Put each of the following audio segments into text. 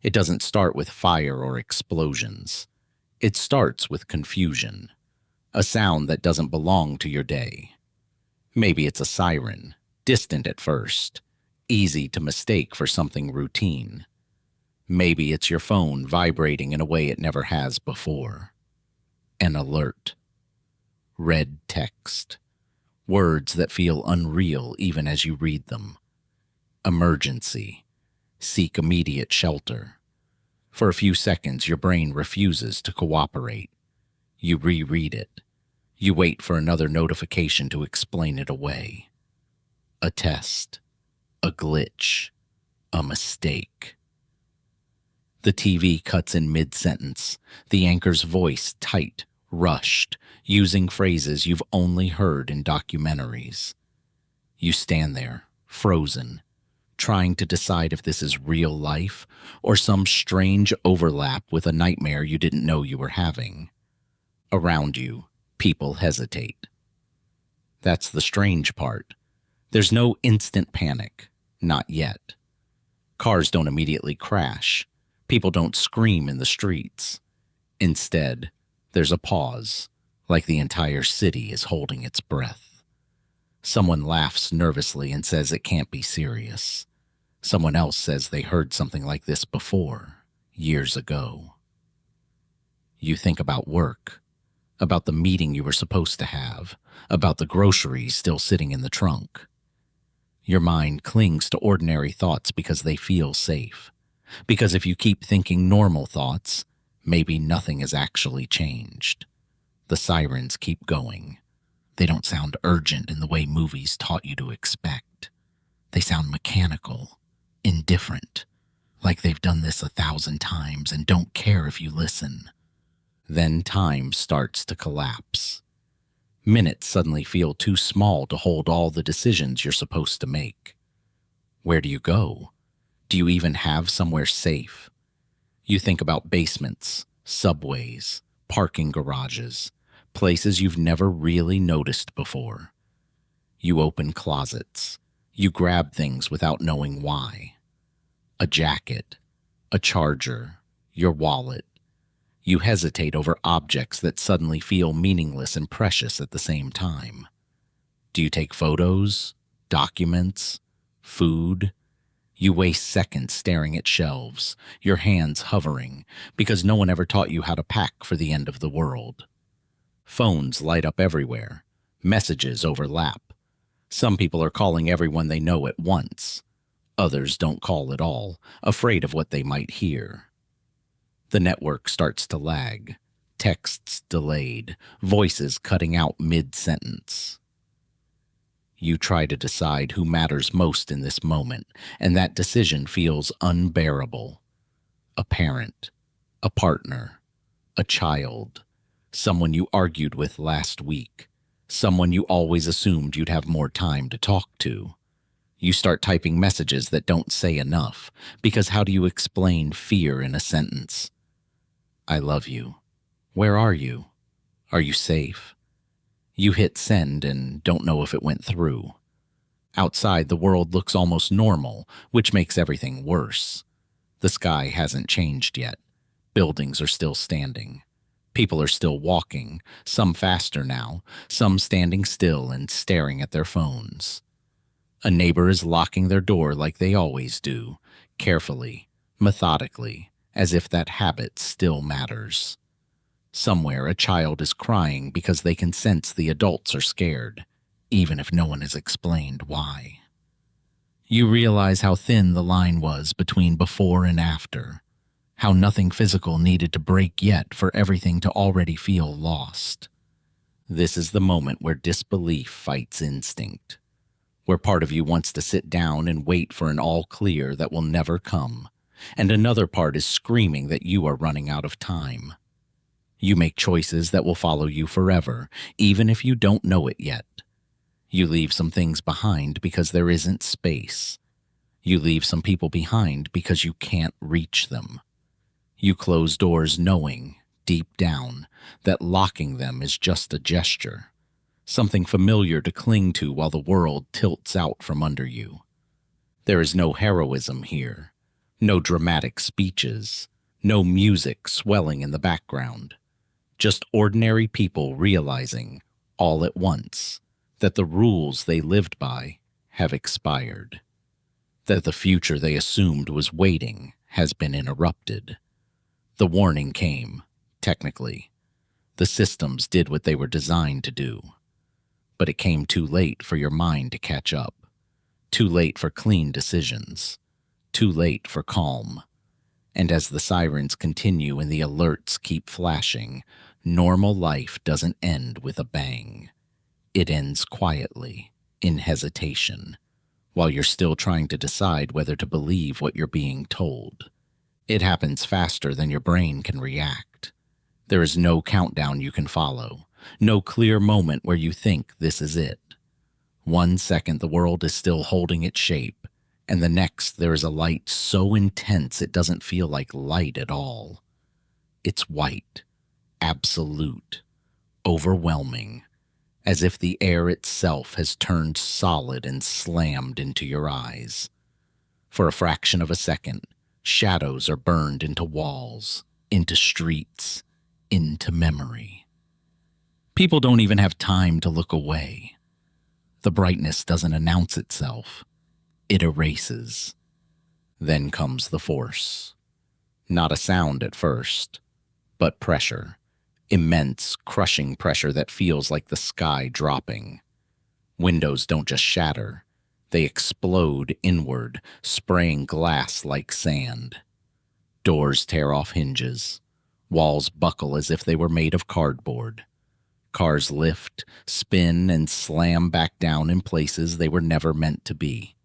It doesn't start with fire or explosions. It starts with confusion, a sound that doesn't belong to your day. Maybe it's a siren, distant at first, easy to mistake for something routine. Maybe it's your phone vibrating in a way it never has before. An alert. Red text. Words that feel unreal even as you read them. Emergency. Seek immediate shelter. For a few seconds, your brain refuses to cooperate. You reread it. You wait for another notification to explain it away. A test. A glitch. A mistake. The TV cuts in mid-sentence, the anchor's voice tight, rushed, using phrases you've only heard in documentaries. You stand there, frozen, trying to decide if this is real life or some strange overlap with a nightmare you didn't know you were having. Around you, people hesitate. That's the strange part. There's no instant panic, not yet. Cars don't immediately crash. People don't scream in the streets. Instead, there's a pause, like the entire city is holding its breath. Someone laughs nervously and says it can't be serious. Someone else says they heard something like this before, years ago. You think about work, about the meeting you were supposed to have, about the groceries still sitting in the trunk. Your mind clings to ordinary thoughts because they feel safe. Because if you keep thinking normal thoughts, maybe nothing has actually changed. The sirens keep going. They don't sound urgent in the way movies taught you to expect. They sound mechanical, indifferent, like they've done this 1,000 times and don't care if you listen. Then time starts to collapse. Minutes suddenly feel too small to hold all the decisions you're supposed to make. Where do you go? Do you even have somewhere safe? You think about basements, subways, parking garages, places you've never really noticed before. You open closets. You grab things without knowing why. A jacket, a charger, your wallet. You hesitate over objects that suddenly feel meaningless and precious at the same time. Do you take photos, documents, food? You waste seconds staring at shelves, your hands hovering, because no one ever taught you how to pack for the end of the world. Phones light up everywhere. Messages overlap. Some people are calling everyone they know at once. Others don't call at all, afraid of what they might hear. The network starts to lag. Texts delayed, voices cutting out mid-sentence. You try to decide who matters most in this moment, and that decision feels unbearable. A parent, a partner, a child, someone you argued with last week, someone you always assumed you'd have more time to talk to. You start typing messages that don't say enough, because how do you explain fear in a sentence? I love you. Where are you? Are you safe? You hit send and don't know if it went through. Outside, the world looks almost normal, which makes everything worse. The sky hasn't changed yet. Buildings are still standing. People are still walking, some faster now, some standing still and staring at their phones. A neighbor is locking their door like they always do, carefully, methodically, as if that habit still matters. Somewhere a child is crying because they can sense the adults are scared, even if no one has explained why. You realize how thin the line was between before and after, how nothing physical needed to break yet for everything to already feel lost. This is the moment where disbelief fights instinct, where part of you wants to sit down and wait for an all clear that will never come, and another part is screaming that you are running out of time. You make choices that will follow you forever, even if you don't know it yet. You leave some things behind because there isn't space. You leave some people behind because you can't reach them. You close doors knowing, deep down, that locking them is just a gesture, something familiar to cling to while the world tilts out from under you. There is no heroism here, No dramatic speeches, no music swelling in the background. Just ordinary people realizing, all at once, that the rules they lived by have expired. That the future they assumed was waiting has been interrupted. The warning came, technically. The systems did what they were designed to do. But it came too late for your mind to catch up. Too late for clean decisions. Too late for calm. And as the sirens continue and the alerts keep flashing, normal life doesn't end with a bang. It ends quietly, in hesitation, while you're still trying to decide whether to believe what you're being told. It happens faster than your brain can react. There is no countdown you can follow, no clear moment where you think this is it. 1 second the world is still holding its shape, and the next there is a light so intense it doesn't feel like light at all. It's white, absolute, overwhelming, as if the air itself has turned solid and slammed into your eyes. For a fraction of a second, shadows are burned into walls, into streets, into memory. People don't even have time to look away. The brightness doesn't announce itself. It erases. Then comes the force. Not a sound at first, but pressure. Immense, crushing pressure that feels like the sky dropping. Windows don't just shatter. They explode inward, spraying glass like sand. Doors tear off hinges. Walls buckle as if they were made of cardboard. Cars lift, spin, and slam back down in places they were never meant to be.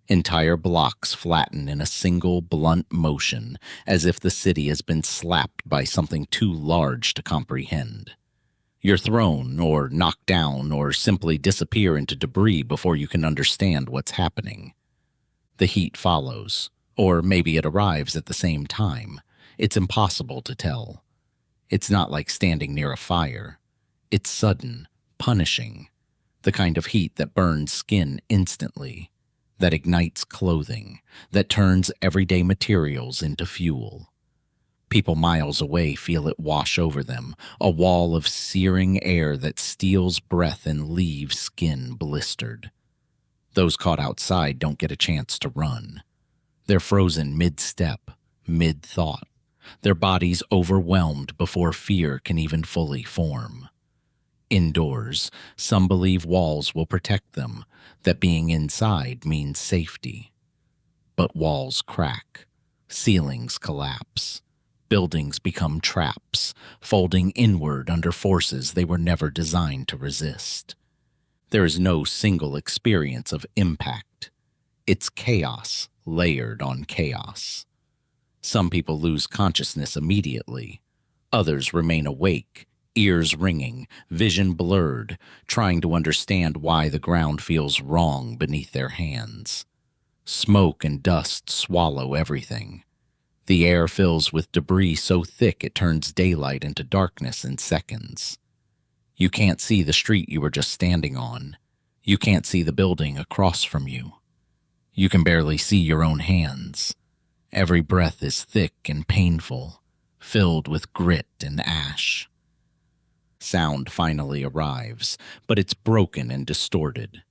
Entire blocks flatten in a single blunt motion, as if the city has been slapped by something too large to comprehend. You're thrown, or knocked down, or simply disappear into debris before you can understand what's happening. The heat follows, or maybe it arrives at the same time. It's impossible to tell. It's not like standing near a fire. It's sudden, punishing, the kind of heat that burns skin instantly, that ignites clothing, that turns everyday materials into fuel. People miles away feel it wash over them, a wall of searing air that steals breath and leaves skin blistered. Those caught outside don't get a chance to run. They're frozen mid-step, mid-thought, their bodies overwhelmed before fear can even fully form. Indoors, some believe walls will protect them, that being inside means safety. But walls crack, ceilings collapse, buildings become traps, folding inward under forces they were never designed to resist. There is no single experience of impact. It's chaos layered on chaos. Some people lose consciousness immediately. Others remain awake, ears ringing, vision blurred, trying to understand why the ground feels wrong beneath their hands. Smoke and dust swallow everything. The air fills with debris so thick it turns daylight into darkness in seconds. You can't see the street you were just standing on. You can't see the building across from you. You can barely see your own hands. Every breath is thick and painful, filled with grit and ash. Sound finally arrives, but it's broken and distorted.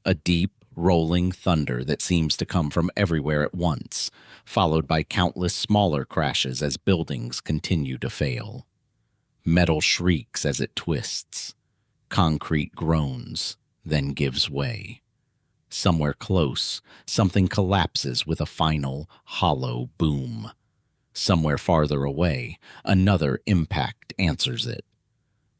A deep, rolling thunder that seems to come from everywhere at once, followed by countless smaller crashes as buildings continue to fail. Metal shrieks as it twists. Concrete groans, then gives way. Somewhere close, something collapses with a final, hollow boom. Somewhere farther away, another impact answers it.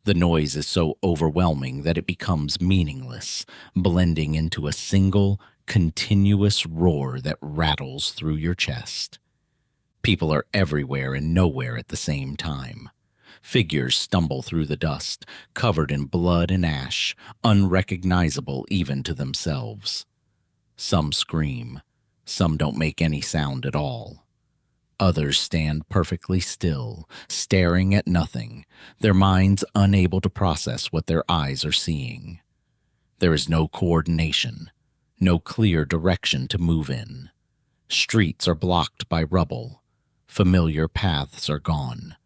The noise is so overwhelming that it becomes meaningless, blending into a single, continuous roar that rattles through your chest. People are everywhere and nowhere at the same time. Figures stumble through the dust, covered in blood and ash, unrecognizable even to themselves. Some scream. Some don't make any sound at all. Others stand perfectly still, staring at nothing, their minds unable to process what their eyes are seeing. There is no coordination, no clear direction to move in. Streets are blocked by rubble. Familiar paths are gone.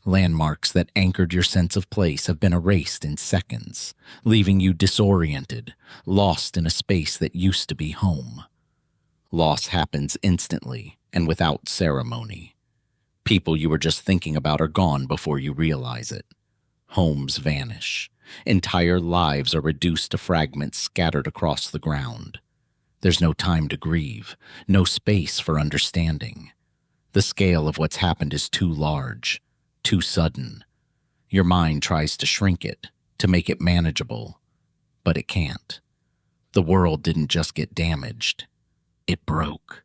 Landmarks that anchored your sense of place have been erased in seconds, leaving you disoriented, lost in a space that used to be home. Loss happens instantly and without ceremony. People you were just thinking about are gone before you realize it. Homes vanish. Entire lives are reduced to fragments scattered across the ground. There's no time to grieve, no space for understanding. The scale of what's happened is too large, too sudden. Your mind tries to shrink it, to make it manageable, but it can't. The world didn't just get damaged. It broke.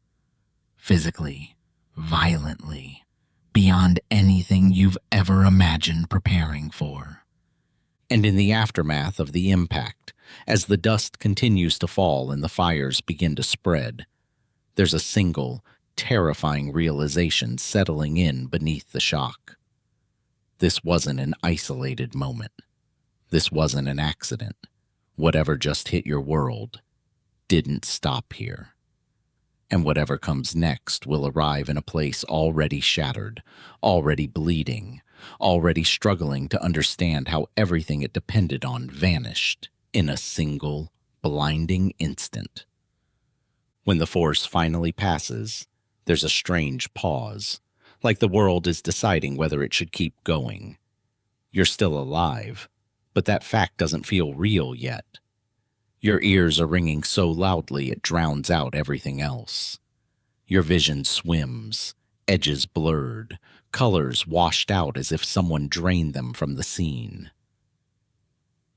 Physically, violently, beyond anything you've ever imagined preparing for. And in the aftermath of the impact, as the dust continues to fall and the fires begin to spread, there's a single, terrifying realization settling in beneath the shock. This wasn't an isolated moment. This wasn't an accident. Whatever just hit your world didn't stop here. And whatever comes next will arrive in a place already shattered, already bleeding, already struggling to understand how everything it depended on vanished in a single, blinding instant. When the force finally passes, there's a strange pause, like the world is deciding whether it should keep going. You're still alive, but that fact doesn't feel real yet. Your ears are ringing so loudly it drowns out everything else. Your vision swims, edges blurred, colors washed out as if someone drained them from the scene.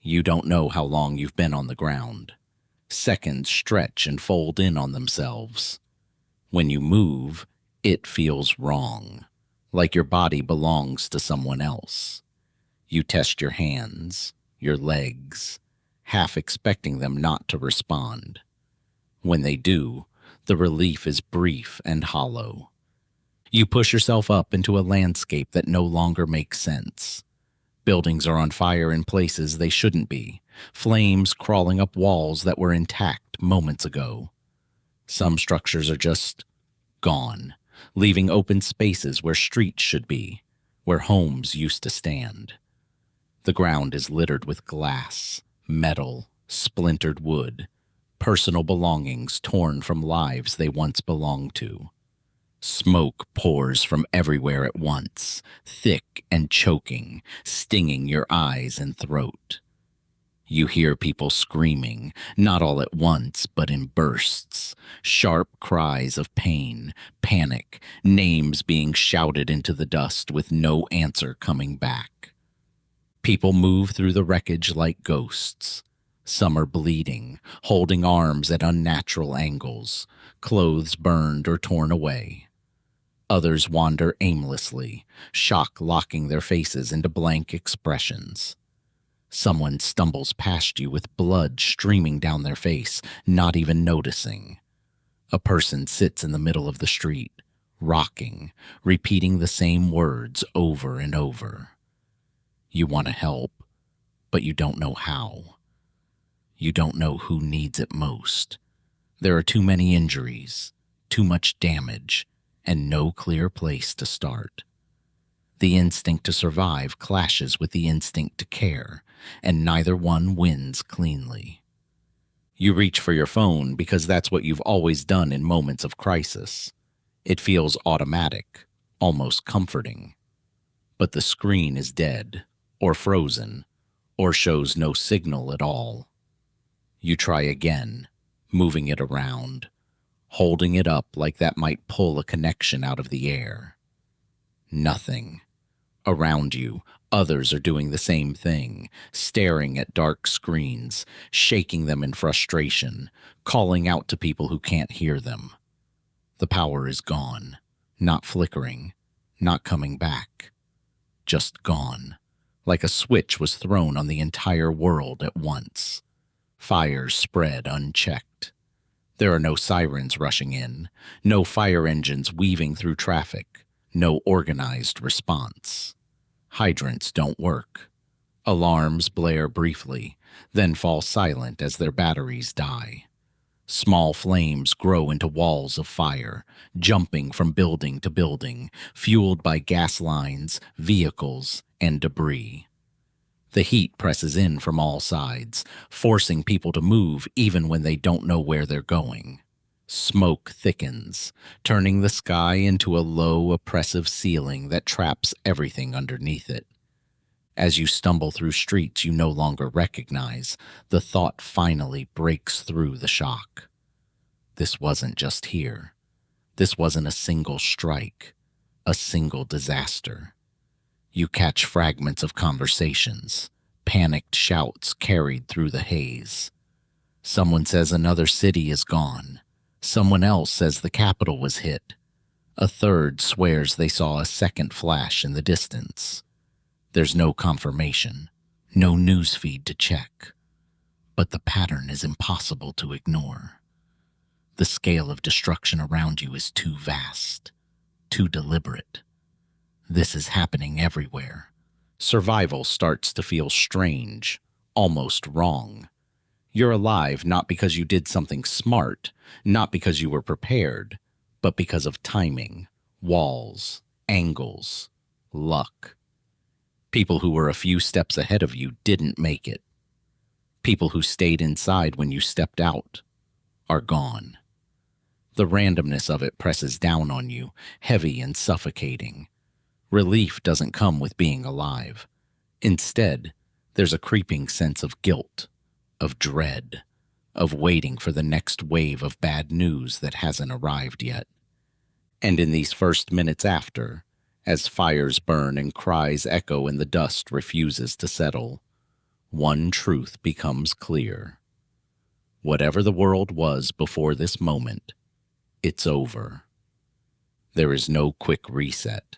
You don't know how long you've been on the ground. Seconds stretch and fold in on themselves. When you move, it feels wrong, like your body belongs to someone else. You test your hands, your legs, half expecting them not to respond. When they do, the relief is brief and hollow. You push yourself up into a landscape that no longer makes sense. Buildings are on fire in places they shouldn't be, flames crawling up walls that were intact moments ago. Some structures are just gone, leaving open spaces where streets should be, where homes used to stand. The ground is littered with glass, metal, splintered wood, personal belongings torn from lives they once belonged to. Smoke pours from everywhere at once, thick and choking, stinging your eyes and throat. You hear people screaming, not all at once, but in bursts, sharp cries of pain, panic, names being shouted into the dust with no answer coming back. People move through the wreckage like ghosts. Some are bleeding, holding arms at unnatural angles, clothes burned or torn away. Others wander aimlessly, shock locking their faces into blank expressions. Someone stumbles past you with blood streaming down their face, not even noticing. A person sits in the middle of the street, rocking, repeating the same words over and over. You want to help, but you don't know how. You don't know who needs it most. There are too many injuries, too much damage, and no clear place to start. The instinct to survive clashes with the instinct to care, and neither one wins cleanly. You reach for your phone because that's what you've always done in moments of crisis. It feels automatic, almost comforting. But the screen is dead, or frozen, or shows no signal at all. You try again, moving it around, holding it up like that might pull a connection out of the air. Nothing. Around you, others are doing the same thing, staring at dark screens, shaking them in frustration, calling out to people who can't hear them. The power is gone, not flickering, not coming back. Just gone, like a switch was thrown on the entire world at once. Fires spread unchecked. There are no sirens rushing in, no fire engines weaving through traffic, no organized response. Hydrants don't work. Alarms blare briefly, then fall silent as their batteries die. Small flames grow into walls of fire, jumping from building to building, fueled by gas lines, vehicles, and debris. The heat presses in from all sides, forcing people to move even when they don't know where they're going. Smoke thickens, turning the sky into a low, oppressive ceiling that traps everything underneath it. As you stumble through streets you no longer recognize, the thought finally breaks through the shock. This wasn't just here. This wasn't a single strike, a single disaster. You catch fragments of conversations, panicked shouts carried through the haze. Someone says another city is gone. Someone else says the capital was hit. A third swears they saw a second flash in the distance. There's no confirmation, no newsfeed to check. But the pattern is impossible to ignore. The scale of destruction around you is too vast, too deliberate. This is happening everywhere. Survival starts to feel strange, almost wrong. You're alive not because you did something smart, not because you were prepared, but because of timing, walls, angles, luck. People who were a few steps ahead of you didn't make it. People who stayed inside when you stepped out are gone. The randomness of it presses down on you, heavy and suffocating. Relief doesn't come with being alive. Instead, there's a creeping sense of guilt, of dread, of waiting for the next wave of bad news that hasn't arrived yet. And in these first minutes after, as fires burn and cries echo and the dust refuses to settle, one truth becomes clear. Whatever the world was before this moment, it's over. There is no quick reset.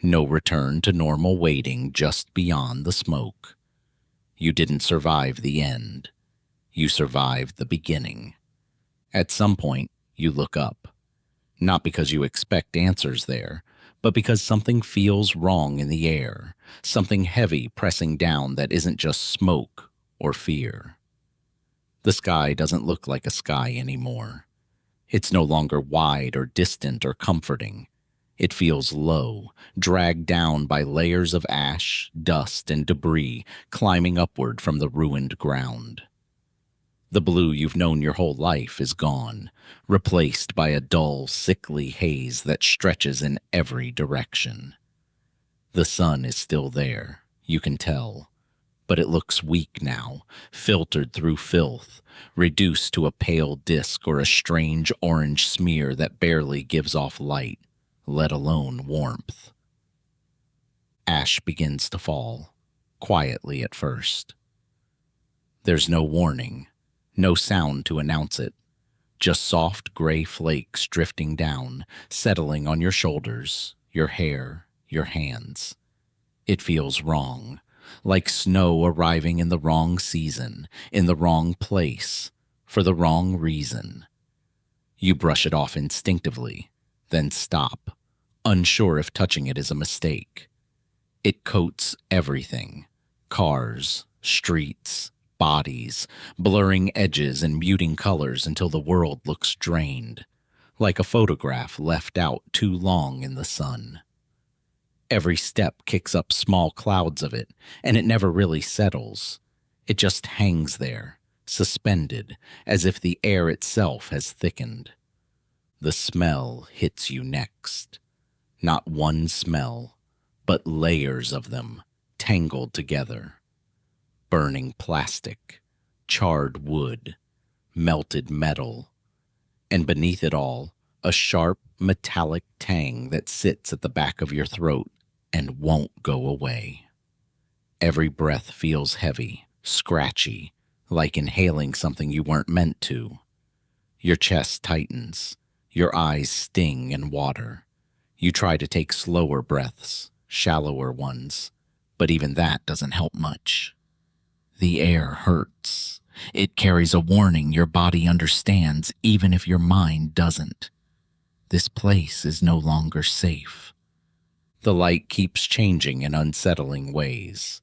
No return to normal waiting just beyond the smoke. You didn't survive the end. You survived the beginning. At some point, you look up. Not because you expect answers there, but because something feels wrong in the air, something heavy pressing down that isn't just smoke or fear. The sky doesn't look like a sky anymore. It's no longer wide or distant or comforting. It feels low, dragged down by layers of ash, dust, and debris climbing upward from the ruined ground. The blue you've known your whole life is gone, replaced by a dull, sickly haze that stretches in every direction. The sun is still there, you can tell, but it looks weak now, filtered through filth, reduced to a pale disk or a strange orange smear that barely gives off light, let alone warmth. Ash begins to fall, quietly at first. There's no warning, no sound to announce it, just soft gray flakes drifting down, settling on your shoulders, your hair, your hands. It feels wrong, like snow arriving in the wrong season, in the wrong place, for the wrong reason. You brush it off instinctively, then stop, unsure if touching it is a mistake. It coats everything: cars, streets, bodies, blurring edges and muting colors until the world looks drained, like a photograph left out too long in the sun. Every step kicks up small clouds of it, and it never really settles. It just hangs there, suspended, as if the air itself has thickened. The smell hits you next. Not one smell, but layers of them, tangled together. Burning plastic, charred wood, melted metal, and beneath it all, a sharp, metallic tang that sits at the back of your throat and won't go away. Every breath feels heavy, scratchy, like inhaling something you weren't meant to. Your chest tightens, your eyes sting and water. You try to take slower breaths, shallower ones, but even that doesn't help much. The air hurts. It carries a warning your body understands even if your mind doesn't. This place is no longer safe. The light keeps changing in unsettling ways.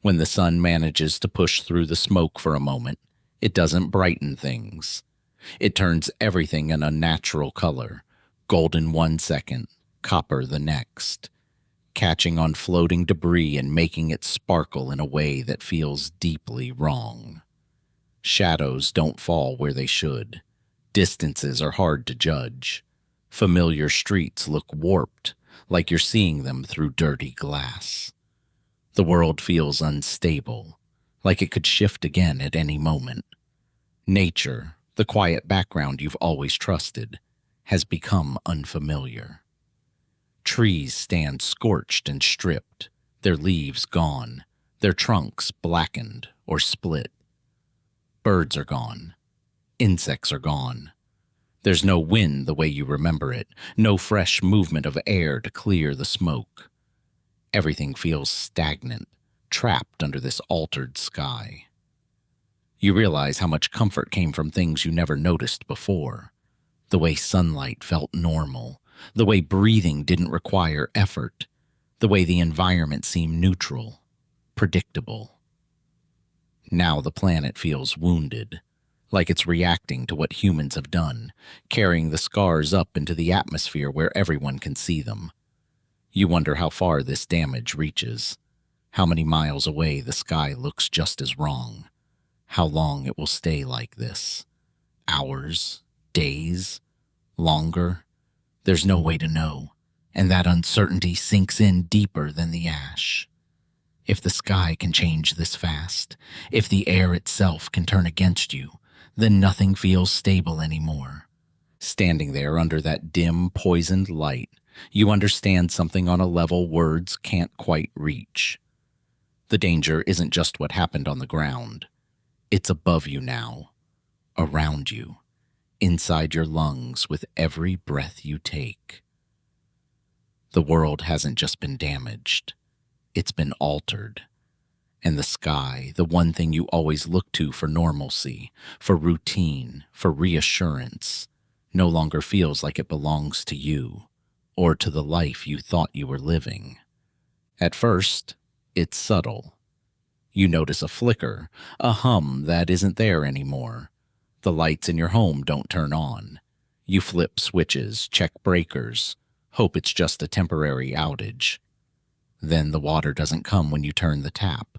When the sun manages to push through the smoke for a moment, it doesn't brighten things. It turns everything an unnatural color, golden 1 second, copper the next, catching on floating debris and making it sparkle in a way that feels deeply wrong. Shadows don't fall where they should. Distances are hard to judge. Familiar streets look warped, like you're seeing them through dirty glass. The world feels unstable, like it could shift again at any moment. Nature, the quiet background you've always trusted, has become unfamiliar. Trees stand scorched and stripped, their leaves gone, their trunks blackened or split. Birds are gone. Insects are gone. There's no wind the way you remember it, no fresh movement of air to clear the smoke. Everything feels stagnant, trapped under this altered sky. You realize how much comfort came from things you never noticed before. The way sunlight felt normal, the way breathing didn't require effort, the way the environment seemed neutral, predictable. Now the planet feels wounded, like it's reacting to what humans have done, carrying the scars up into the atmosphere where everyone can see them. You wonder how far this damage reaches, how many miles away the sky looks just as wrong, how long it will stay like this. Hours, days, longer. There's no way to know, and that uncertainty sinks in deeper than the ash. If the sky can change this fast, if the air itself can turn against you, then nothing feels stable anymore. Standing there under that dim, poisoned light, you understand something on a level words can't quite reach. The danger isn't just what happened on the ground. It's above you now, around you, inside your lungs with every breath you take. The world hasn't just been damaged. It's been altered. And the sky, the one thing you always look to for normalcy, for routine, for reassurance, no longer feels like it belongs to you, or to the life you thought you were living. At first, it's subtle. You notice a flicker, a hum that isn't there anymore. The lights in your home don't turn on. You flip switches, check breakers, hope it's just a temporary outage. Then the water doesn't come when you turn the tap.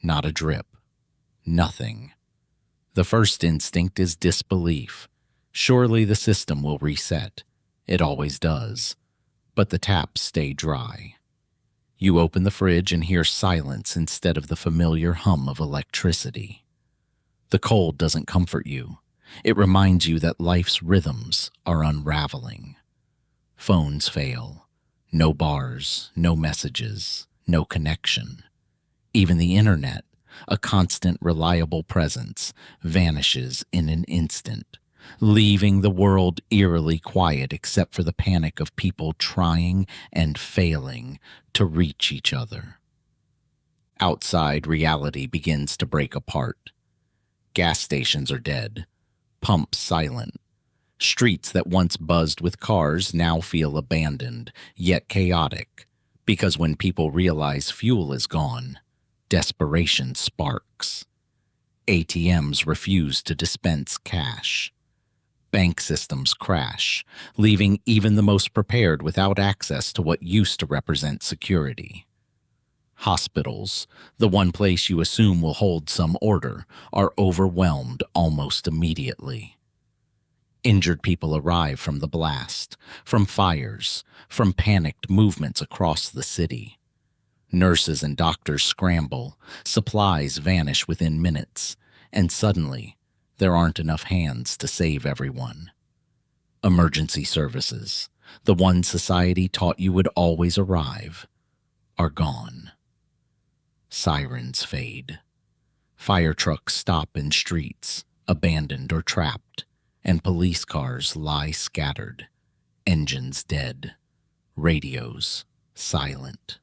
Not a drip. Nothing. The first instinct is disbelief. Surely the system will reset. It always does. But the taps stay dry. You open the fridge and hear silence instead of the familiar hum of electricity. The cold doesn't comfort you. It reminds you that life's rhythms are unraveling. Phones fail. No bars, no messages, no connection. Even the internet, a constant, reliable presence, vanishes in an instant, leaving the world eerily quiet except for the panic of people trying and failing to reach each other. Outside, reality begins to break apart. Gas stations are dead, pumps silent. Streets that once buzzed with cars now feel abandoned, yet chaotic, because when people realize fuel is gone, desperation sparks. ATMs refuse to dispense cash. Bank systems crash, leaving even the most prepared without access to what used to represent security. Hospitals, the one place you assume will hold some order, are overwhelmed almost immediately. Injured people arrive from the blast, from fires, from panicked movements across the city. Nurses and doctors scramble, supplies vanish within minutes, and suddenly, there aren't enough hands to save everyone. Emergency services, the one society taught you would always arrive, are gone. Sirens fade. Fire trucks stop in streets, abandoned or trapped, and police cars lie scattered, engines dead, radios silent.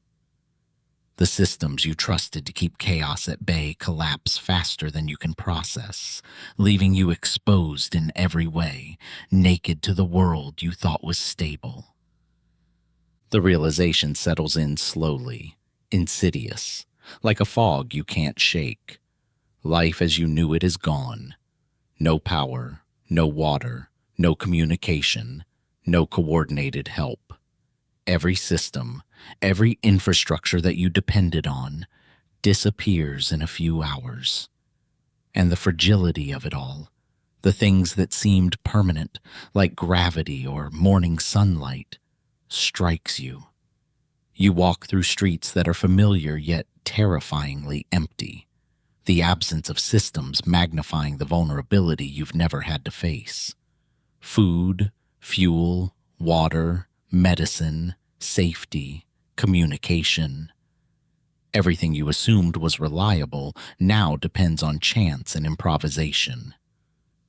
The systems you trusted to keep chaos at bay collapse faster than you can process, leaving you exposed in every way, naked to the world you thought was stable. The realization settles in slowly, insidious, like a fog you can't shake. Life as you knew it is gone. No power, No water, no communication, no coordinated help. Every system, every infrastructure that you depended on disappears in a few hours. And the fragility of it all, the things that seemed permanent, like gravity or morning sunlight, strikes you. You walk through streets that are familiar yet terrifyingly empty, the absence of systems magnifying the vulnerability you've never had to face. Food, fuel, water, medicine, safety, communication. Everything you assumed was reliable now depends on chance and improvisation.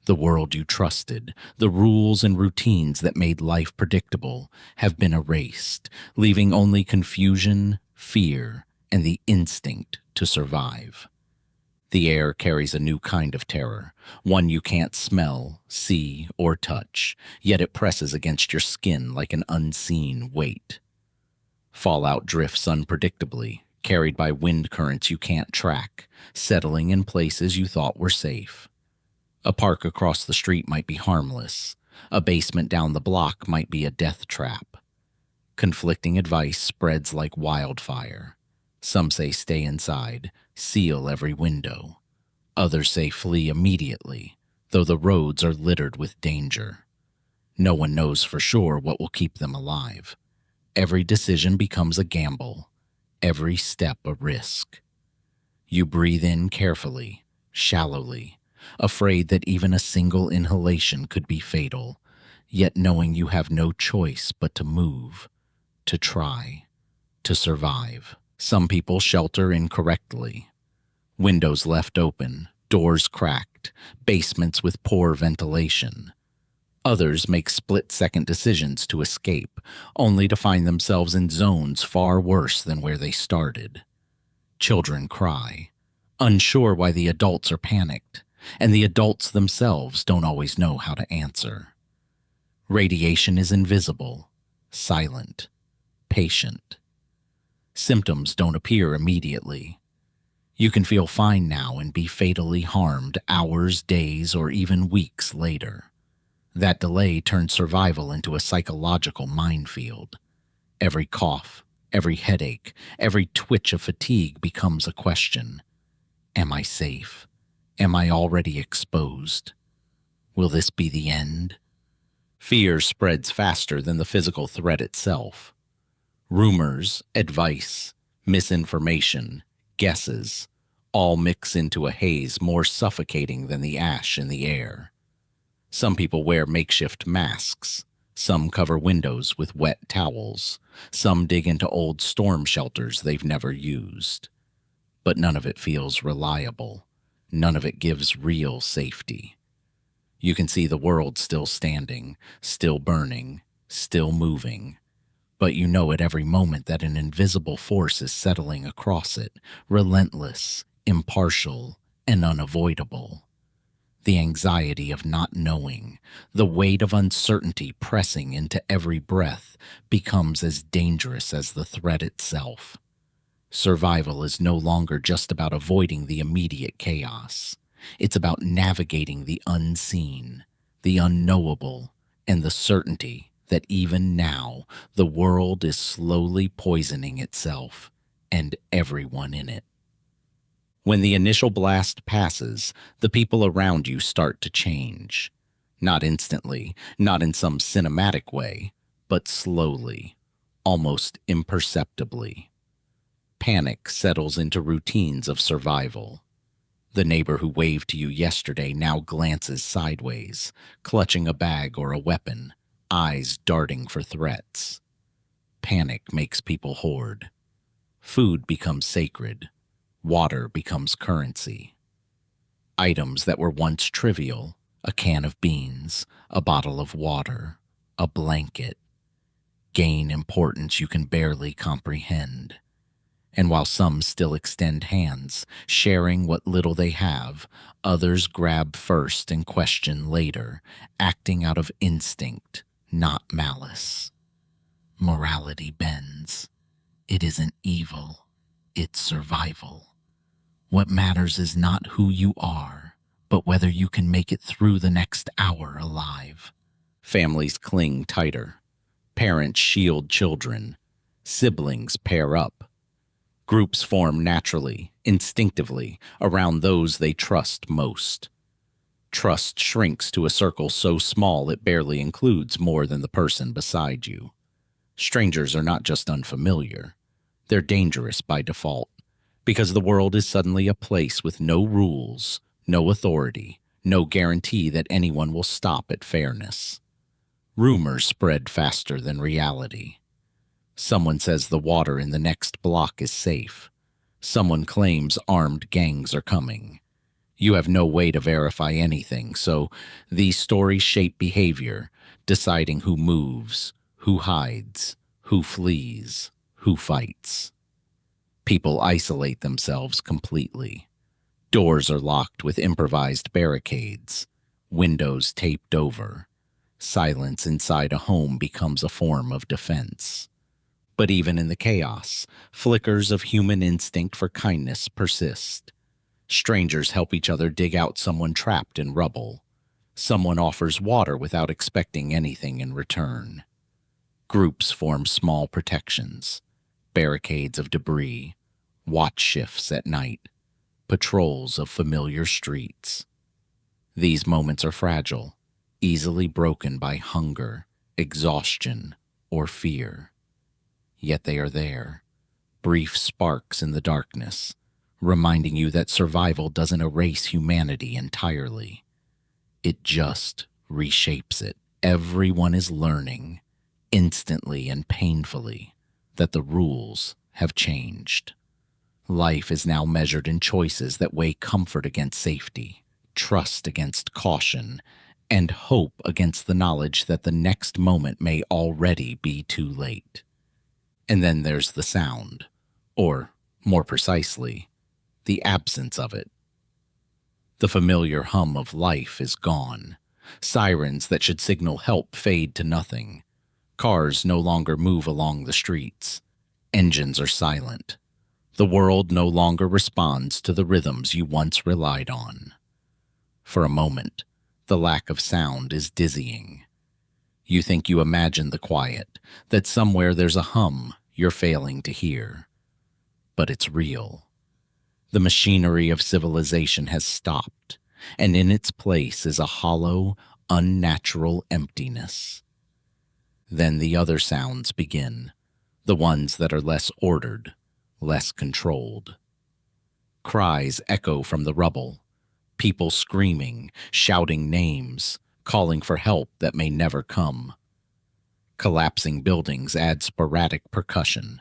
The world you trusted, the rules and routines that made life predictable, have been erased, leaving only confusion, fear, and the instinct to survive. The air carries a new kind of terror, one you can't smell, see, or touch, yet it presses against your skin like an unseen weight. Fallout drifts unpredictably, carried by wind currents you can't track, settling in places you thought were safe. A park across the street might be harmless. A basement down the block might be a death trap. Conflicting advice spreads like wildfire. Some say stay inside, seal every window. Others say flee immediately, though the roads are littered with danger. No one knows for sure what will keep them alive. Every decision becomes a gamble, every step a risk. You breathe in carefully, shallowly, afraid that even a single inhalation could be fatal, yet knowing you have no choice but to move, to try, to survive. Some people shelter incorrectly. Windows left open, doors cracked, basements with poor ventilation. Others make split-second decisions to escape, only to find themselves in zones far worse than where they started. Children cry, unsure why the adults are panicked, and the adults themselves don't always know how to answer. Radiation is invisible, silent, patient. Symptoms don't appear immediately. You can feel fine now and be fatally harmed hours, days, or even weeks later. That delay turns survival into a psychological minefield. Every cough, every headache, every twitch of fatigue becomes a question. Am I safe? Am I already exposed? Will this be the end? Fear spreads faster than the physical threat itself. Rumors, advice, misinformation, guesses, all mix into a haze more suffocating than the ash in the air. Some people wear makeshift masks. Some cover windows with wet towels. Some dig into old storm shelters they've never used. But none of it feels reliable. None of it gives real safety. You can see the world still standing, still burning, still moving. But you know at every moment that an invisible force is settling across it, relentless, impartial, and unavoidable. The anxiety of not knowing, the weight of uncertainty pressing into every breath becomes as dangerous as the threat itself. Survival is no longer just about avoiding the immediate chaos. It's about navigating the unseen, the unknowable, and the certainty that even now the world is slowly poisoning itself and everyone in it. When the initial blast passes, the people around you start to change. Not instantly, not in some cinematic way, but slowly, almost imperceptibly. Panic settles into routines of survival. The neighbor who waved to you yesterday now glances sideways, clutching a bag or a weapon, eyes darting for threats. Panic makes people hoard. Food becomes sacred. Water becomes currency. Items that were once trivial, a can of beans, a bottle of water, a blanket, gain importance you can barely comprehend. And while some still extend hands, sharing what little they have, others grab first and question later, acting out of instinct, not malice. Morality bends. It isn't evil, it's survival. What matters is not who you are, but whether you can make it through the next hour alive. Families cling tighter. Parents shield children. Siblings pair up. Groups form naturally, instinctively, around those they trust most. Trust shrinks to a circle so small it barely includes more than the person beside you. Strangers are not just unfamiliar. They're dangerous by default, because the world is suddenly a place with no rules, no authority, no guarantee that anyone will stop at fairness. Rumors spread faster than reality. Someone says the water in the next block is safe. Someone claims armed gangs are coming. You have no way to verify anything, so these stories shape behavior, deciding who moves, who hides, who flees, who fights. People isolate themselves completely. Doors are locked with improvised barricades, windows taped over. Silence inside a home becomes a form of defense. But even in the chaos, flickers of human instinct for kindness persist. Strangers help each other dig out someone trapped in rubble. Someone offers water without expecting anything in return. Groups form small protections, barricades of debris, watch shifts at night, patrols of familiar streets. These moments are fragile, easily broken by hunger, exhaustion, or fear. Yet they are there, brief sparks in the darkness, reminding you that survival doesn't erase humanity entirely. It just reshapes it. Everyone is learning, instantly and painfully, that the rules have changed. Life is now measured in choices that weigh comfort against safety, trust against caution, and hope against the knowledge that the next moment may already be too late. And then there's the sound, or, more precisely, the absence of it. The familiar hum of life is gone. Sirens that should signal help fade to nothing. Cars no longer move along the streets. Engines are silent. The world no longer responds to the rhythms you once relied on. For a moment, the lack of sound is dizzying. You think you imagine the quiet, that somewhere there's a hum you're failing to hear. But it's real. The machinery of civilization has stopped, and in its place is a hollow, unnatural emptiness. Then the other sounds begin, the ones that are less ordered, less controlled. Cries echo from the rubble, people screaming, shouting names, calling for help that may never come. Collapsing buildings add sporadic percussion.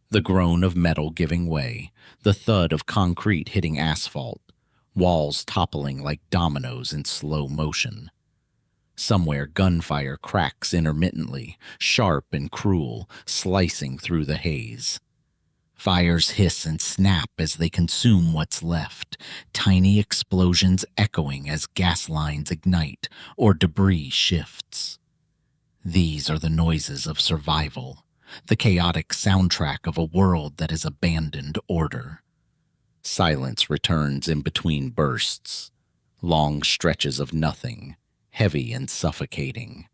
The groan of metal giving way, the thud of concrete hitting asphalt, walls toppling like dominoes in slow motion. Somewhere gunfire cracks intermittently, sharp and cruel, slicing through the haze. Fires hiss and snap as they consume what's left, tiny explosions echoing as gas lines ignite or debris shifts. These are the noises of survival, the chaotic soundtrack of a world that has abandoned order. Silence returns in between bursts, long stretches of nothing, heavy and suffocating.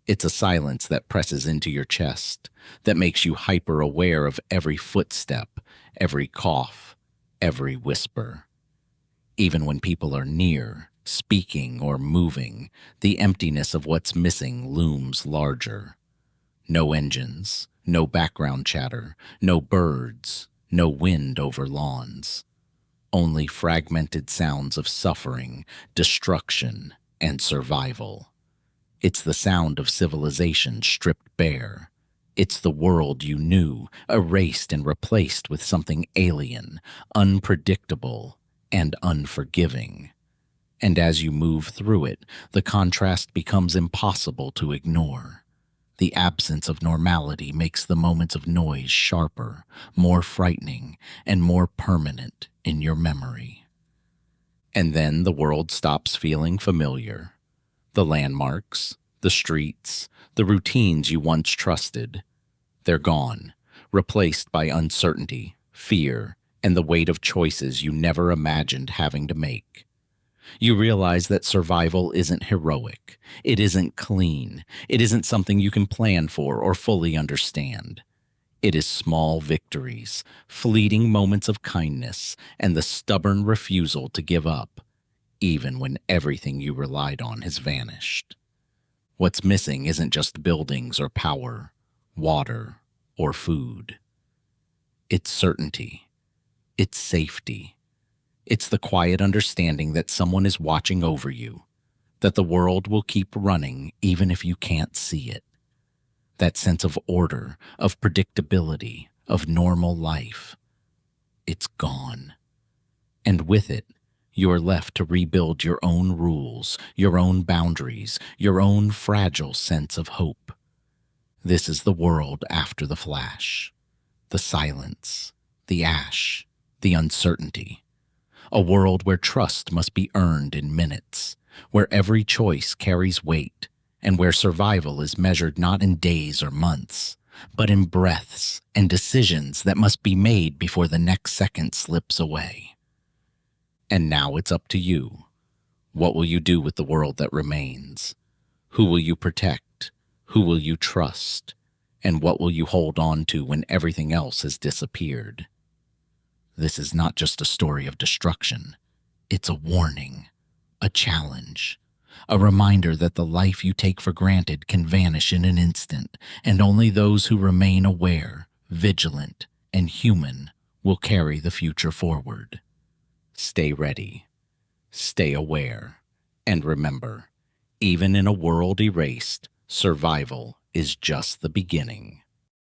It's a silence that presses into your chest, that makes you hyper-aware of every footstep, every cough, every whisper. Even when people are near, speaking or moving, the emptiness of what's missing looms larger. No engines, no background chatter, no birds, no wind over lawns. Only fragmented sounds of suffering, destruction, and survival. It's the sound of civilization stripped bare. It's the world you knew, erased and replaced with something alien, unpredictable, and unforgiving. And as you move through it, the contrast becomes impossible to ignore. The absence of normality makes the moments of noise sharper, more frightening, and more permanent in your memory. And then the world stops feeling familiar. The landmarks, the streets, the routines you once trusted, they're gone, replaced by uncertainty, fear, and the weight of choices you never imagined having to make. You realize that survival isn't heroic. It isn't clean. It isn't something you can plan for or fully understand. It is small victories, fleeting moments of kindness, and the stubborn refusal to give up, even when everything you relied on has vanished. What's missing isn't just buildings or power, water or food. It's certainty. It's safety. It's the quiet understanding that someone is watching over you, that the world will keep running even if you can't see it. That sense of order, of predictability, of normal life. It's gone. And with it, you're left to rebuild your own rules, your own boundaries, your own fragile sense of hope. This is the world after the flash, the silence, the ash, the uncertainty. A world where trust must be earned in minutes, where every choice carries weight, and where survival is measured not in days or months, but in breaths and decisions that must be made before the next second slips away. And now it's up to you. What will you do with the world that remains? Who will you protect? Who will you trust? And what will you hold on to when everything else has disappeared? This is not just a story of destruction. It's a warning, a challenge, a reminder that the life you take for granted can vanish in an instant, and only those who remain aware, vigilant, and human will carry the future forward. Stay ready, stay aware, and remember, even in a world erased, survival is just the beginning.